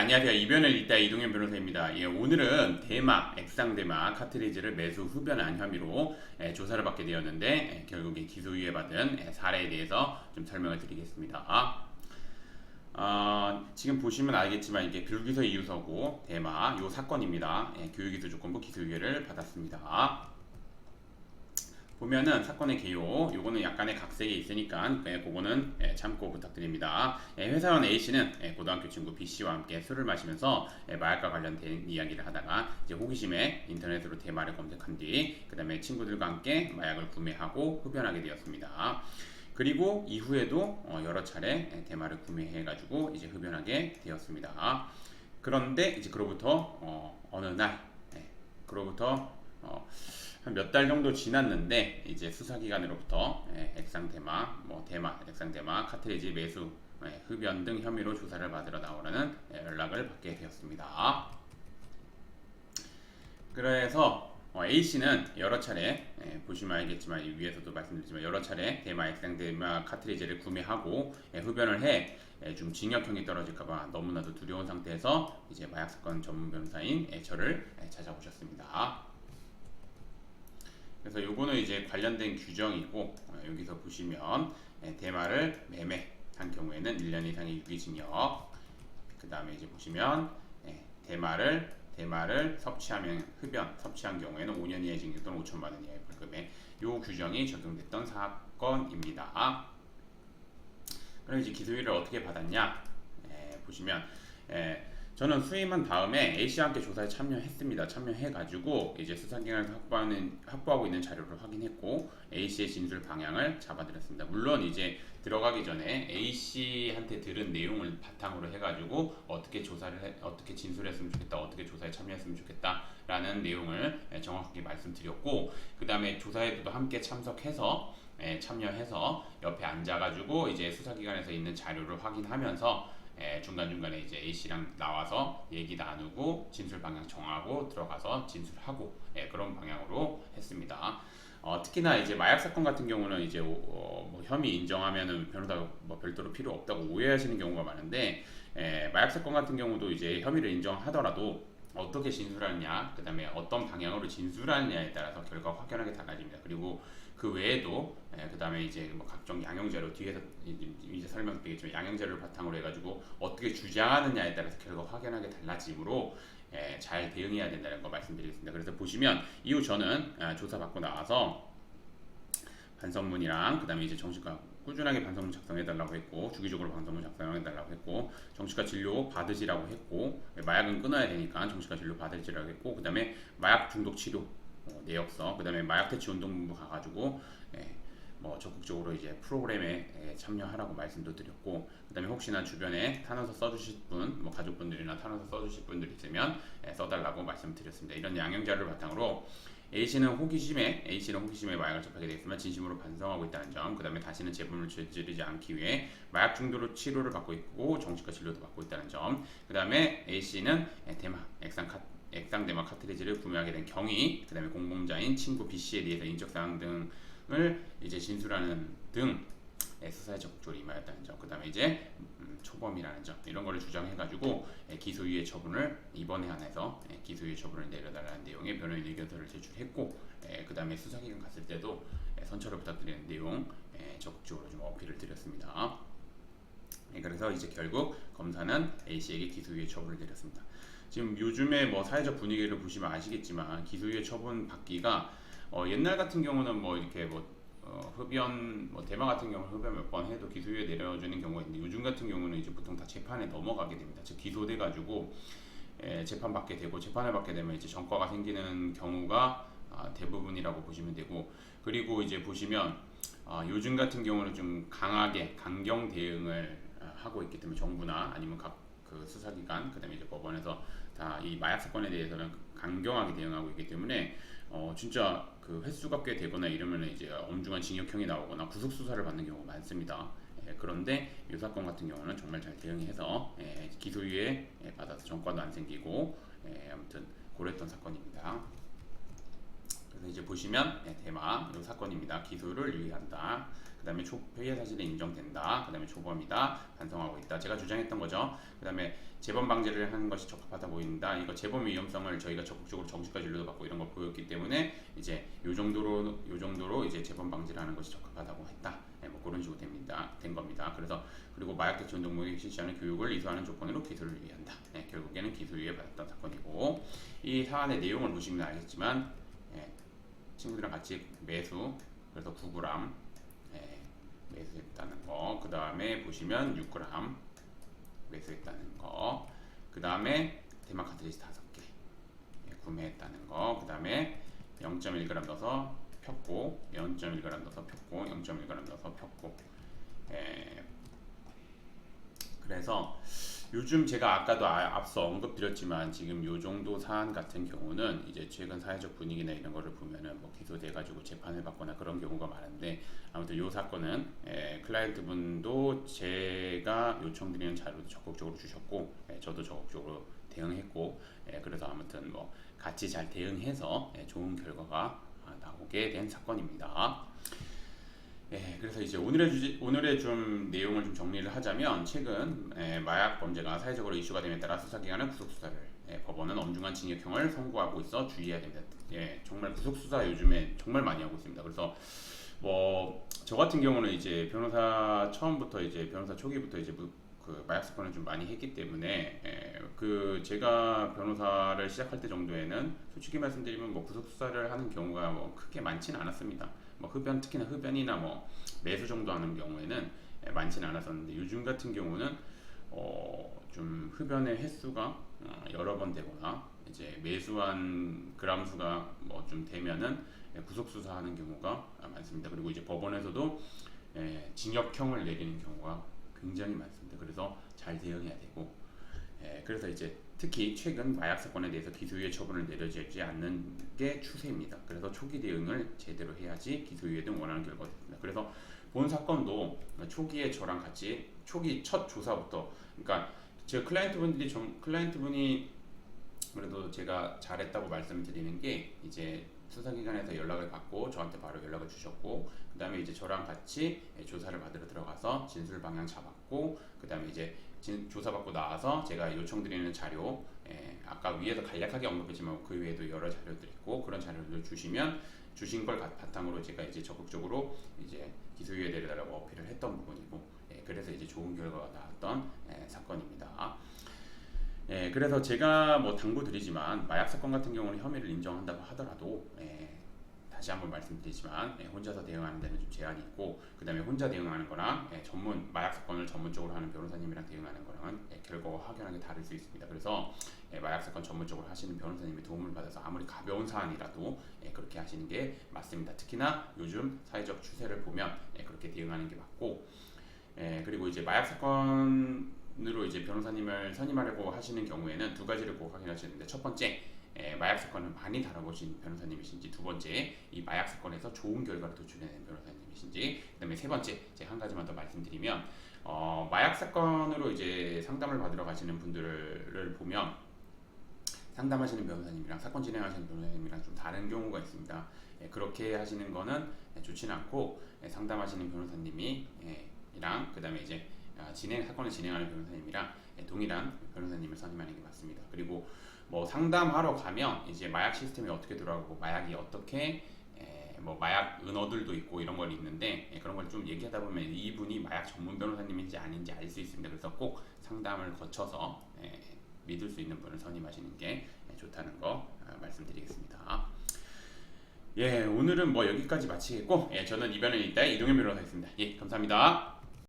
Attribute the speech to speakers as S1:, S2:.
S1: 안녕하세요. 이변을 잇다 이동현 변호사입니다. 오늘은 대마, 액상대마 카트리지를 매수 흡연한 혐의로 조사를 받게 되었는데 결국에 기소유예 받은 사례에 대해서 좀 설명을 드리겠습니다. 지금 보시면 알겠지만 이게 불기소 이유서고 대마 요 사건입니다. 교육기소조건부 기소유예를 받았습니다. 보면은 사건의 개요, 요거는 약간의 각색이 있으니까 그거는 참고 부탁드립니다. 회사원 A씨는 고등학교 친구 B씨와 함께 술을 마시면서 마약과 관련된 이야기를 하다가 이제 호기심에 인터넷으로 대마를 검색한 뒤 그 다음에 친구들과 함께 마약을 구매하고 흡연하게 되었습니다. 그리고 이후에도 여러 차례 대마를 구매해가지고 이제 흡연하게 되었습니다. 그런데 이제 그로부터 어느 날, 그로부터 한 몇 달 정도 지났는데 이제 수사기관으로부터 액상대마, 대마, 액상대마, 카트리지 매수, 흡연 등 혐의로 조사를 받으러 나오라는 연락을 받게 되었습니다. 그래서 A씨는 여러 차례 보시면 알겠지만 위에서도 말씀드렸지만 여러 차례 대마, 액상대마, 카트리지를 구매하고 흡연을 해 좀 징역형이 떨어질까봐 너무나도 두려운 상태에서 이제 마약사건 전문 변호사인 저를 찾아오셨습니다. 그래서 요거는 이제 관련된 규정이고 여기서 보시면 대마를 매매한 경우에는 1년 이상의 유기징역, 그 다음에 이제 보시면 대마를 섭취한 경우에는 5년 이하의 징역 또는 5천만 원 이하의 벌금에 요 규정이 적용됐던 사건입니다. 그럼 이제 기소유예를 어떻게 받았냐? 보시면 저는 수임한 다음에 A씨와 함께 조사에 참여했습니다. 참여해가지고 이제 수사기관에서 확보하고 있는 자료를 확인했고 A씨의 진술 방향을 잡아드렸습니다. 물론 이제 들어가기 전에 A씨한테 들은 내용을 바탕으로 해가지고 어떻게 진술했으면 좋겠다, 어떻게 조사에 참여했으면 좋겠다라는 내용을 정확하게 말씀드렸고 그 다음에 조사에도 함께 참석해서 참여해서 옆에 앉아가지고 이제 수사기관에서 있는 자료를 확인하면서 중간중간에 이제 A씨랑 나와서 얘기 나누고 진술 방향 정하고 들어가서 진술하고 그런 방향으로 했습니다. 특히나 이제 마약 사건 같은 경우는 이제 혐의 인정하면은 변호사가 별도로 필요 없다고 오해하시는 경우가 많은데 마약 사건 같은 경우도 이제 혐의를 인정하더라도 어떻게 진술하느냐, 그 다음에 어떤 방향으로 진술하느냐에 따라서 결과가 확연하게 달라집니다. 그리고 그 외에도 그 다음에 이제 각종 양형자료 뒤에서 이제 설명드리겠지만 양형자료를 바탕으로 해가지고 어떻게 주장하느냐에 따라서 결과가 확연하게 달라지므로 잘 대응해야 된다는 거 말씀드리겠습니다. 그래서 보시면 이후 저는 조사받고 나와서 반성문이랑 그 다음에 이제 정신과 꾸준하게 반성문 작성해달라고 했고 주기적으로 반성문 작성해달라고 했고 정신과 진료 받으시라고 했고 마약은 끊어야 되니까 정신과 진료 받으시라고 했고 그 다음에 마약 중독 치료 내역서 그 다음에 마약 퇴치 운동본부 가가지고 적극적으로 이제 프로그램에 참여하라고 말씀도 드렸고 그 다음에 혹시나 주변에 탄원서 써주실 분, 가족분들이나 탄원서 써주실 분들 있으면 써달라고 말씀드렸습니다. 이런 양형자료를 바탕으로 A씨는 호기심에 마약을 접하게 되었지만 진심으로 반성하고 있다는 점, 그 다음에 다시는 재범을 저지르지 않기 위해 마약 중독 치료를 받고 있고 정신과 진료도 받고 있다는 점, 그 다음에 A씨는 대마, 액상대마 카트리지를 구매하게 된 경위, 그 다음에 공범자인 친구 B씨에 대해서 인적사항 등을 이제 진술하는 등 수사에 적극적으로 임하였다는 점, 그 다음에 이제 초범이라는 점 이런 거를 주장해가지고 기소유예 처분을 이번에 한해서 기소유예 처분을 내려달라는 내용의 변호인 의견서를 제출했고 그 다음에 수사기관 갔을 때도 선처를 부탁드리는 내용 적극적으로 좀 어필을 드렸습니다. 그래서 이제 결국 검사는 A씨에게 기소유예 처분을 내렸습니다. 지금 요즘에 사회적 분위기를 보시면 아시겠지만 기소유예 처분 받기가 옛날 같은 경우는 이렇게 흡연 대마 같은 경우는 흡연 몇 번 해도 기소유예 내려주는 경우가 있는데 요즘 같은 경우는 이제 보통 다 재판에 넘어가게 됩니다. 즉 기소돼 가지고 재판을 받게 되면 이제 전과가 생기는 경우가 대부분이라고 보시면 되고 그리고 이제 보시면 요즘 같은 경우는 좀 강경 대응을 하고 있기 때문에 정부나 아니면 각 그 수사기관 그다음에 이제 법원에서 다 이 마약 사건에 대해서는 강경하게 대응하고 있기 때문에 진짜 그 횟수가 꽤 되거나 이러면 이제 엄중한 징역형이 나오거나 구속 수사를 받는 경우가 많습니다. 그런데 이 사건 같은 경우는 정말 잘 대응해서 기소유예 받아서 전과도 안 생기고 아무튼 고랬던 사건입니다. 그래서 이제 보시면 대마 이 사건입니다. 기소를 유예한다. 그다음에 피해 사실이 인정된다. 그다음에 초범이다. 반성하고 있다. 제가 주장했던 거죠. 그다음에 재범 방지를 하는 것이 적합하다 보인다. 이거 재범의 위험성을 저희가 적극적으로 정신과 진료도 받고 이런 걸 보였기 때문에 이제 요 정도로 이제 재범 방지를 하는 것이 적합하다고 했다. 뭐 그런 식으로 된 겁니다. 그래서 그리고 마약 대체 운동무에게 실시하는 교육을 이수하는 조건으로 기소를 유예한다. 결국에는 기소 유예 받았던 사건이고 이 사안의 내용을 보시면 알겠지만 친구들이랑 같이 매수 그래서 9g 매수했다는 거. 그 다음에 보시면 6g 매수했다는 거. 그 다음에 대마 카트리지 5개 구매했다는 거. 그 다음에 0.1g 넣어서 폈고 0.1g 넣어서 폈고 0.1g 넣어서 폈고. 그래서 요즘 제가 아까도 앞서 언급드렸지만 지금 요 정도 사안 같은 경우는 이제 최근 사회적 분위기나 이런 거를 보면은 뭐 기소돼 가지고 재판을 받거나 그런 경우가 많은데 아무튼 요 사건은 클라이언트 분도 제가 요청드리는 자료도 적극적으로 주셨고 저도 적극적으로 대응했고 그래서 아무튼 뭐 같이 잘 대응해서 좋은 결과가 나오게 된 사건입니다. 그래서 이제 오늘의 좀 내용을 좀 정리를 하자면 최근 마약 범죄가 사회적으로 이슈가 됨에 따라 수사기관은 구속수사를 법원은 엄중한 징역형을 선고하고 있어 주의해야 됩니다. 정말 구속수사 요즘에 정말 많이 하고 있습니다. 그래서 뭐 저 같은 경우는 이제 변호사 처음부터 이제 변호사 초기부터 이제 그 마약 사건을 좀 많이 했기 때문에 그 제가 변호사를 시작할 때 정도에는 솔직히 말씀드리면 뭐 구속 수사를 하는 경우가 뭐 크게 많지는 않았습니다. 뭐 특히나 흡연이나 뭐 매수 정도 하는 경우에는 많지는 않았었는데 요즘 같은 경우는 좀 흡연의 횟수가 여러 번 되거나 이제 매수한 그람 수가 뭐 좀 되면은 구속 수사하는 경우가 많습니다. 그리고 이제 법원에서도 징역형을 내리는 경우가 굉장히 많습니다. 그래서 잘 대응해야 되고 그래서 이제 특히 최근 마약 사건에 대해서 기소유예 처분을 내려지지 않는 게 추세입니다. 그래서 초기 대응을 제대로 해야지 기소유예 등 원하는 결과가 됩니다. 그래서 본 사건도 초기에 저랑 같이 초기 첫 조사부터 그러니까 제 클라이언트분이 그래도 제가 잘했다고 말씀드리는 게 이제 수사기관에서 연락을 받고 저한테 바로 연락을 주셨고 그 다음에 이제 저랑 같이 조사를 받으러 들어가서 진술 방향 잡았고 그 다음에 이제 조사받고 나와서 제가 요청드리는 자료 아까 위에서 간략하게 언급했지만 그 외에도 여러 자료들이 있고 그런 자료를 주신 걸 바탕으로 제가 이제 적극적으로 이제 기소유예 내려달라고 어필을 했던 부분이고 그래서 이제 좋은 결과가 나왔던 사건입니다. 그래서 제가 뭐 당부드리지만 마약 사건 같은 경우는 혐의를 인정한다고 하더라도 다시 한번 말씀드리지만 혼자서 대응하는 데는 좀 제한이 있고 그 다음에 혼자 대응하는 거랑 마약 사건을 전문적으로 하는 변호사님이랑 대응하는 거랑은 결과가 확연하게 다를 수 있습니다. 그래서 마약 사건 전문적으로 하시는 변호사님의 도움을 받아서 아무리 가벼운 사안이라도 그렇게 하시는 게 맞습니다. 특히나 요즘 사회적 추세를 보면 그렇게 대응하는 게 맞고 그리고 이제 마약 사건으로 이제 변호사님을 선임하려고 하시는 경우에는 두 가지를 꼭 확인하시는데 첫 번째 마약 사건을 많이 다뤄보신 변호사님이신지 두 번째 이 마약 사건에서 좋은 결과를 도출해낸 변호사님이신지 그다음에 세 번째 제가 한 가지만 더 말씀드리면 마약 사건으로 이제 상담을 받으러 가시는 분들을 보면 상담하시는 변호사님이랑 사건 진행하시는 변호사님이랑 좀 다른 경우가 있습니다. 그렇게 하시는 거는 좋지는 않고 상담하시는 변호사님이 그 다음에 이제 사건을 진행하는 변호사님이랑 동일한 변호사님을 선임하는 게 맞습니다. 그리고 뭐 상담하러 가면 이제 마약 시스템이 어떻게 돌아가고 마약이 어떻게 뭐 마약 은어들도 있고 이런 걸 있는데 그런 걸 좀 얘기하다 보면 이분이 마약 전문 변호사님인지 아닌지 알 수 있습니다. 그래서 꼭 상담을 거쳐서 믿을 수 있는 분을 선임하시는 게 좋다는 거 말씀드리겠습니다. 오늘은 뭐 여기까지 마치겠고 저는 이변을 이따 이동현 변호사였습니다. 감사합니다.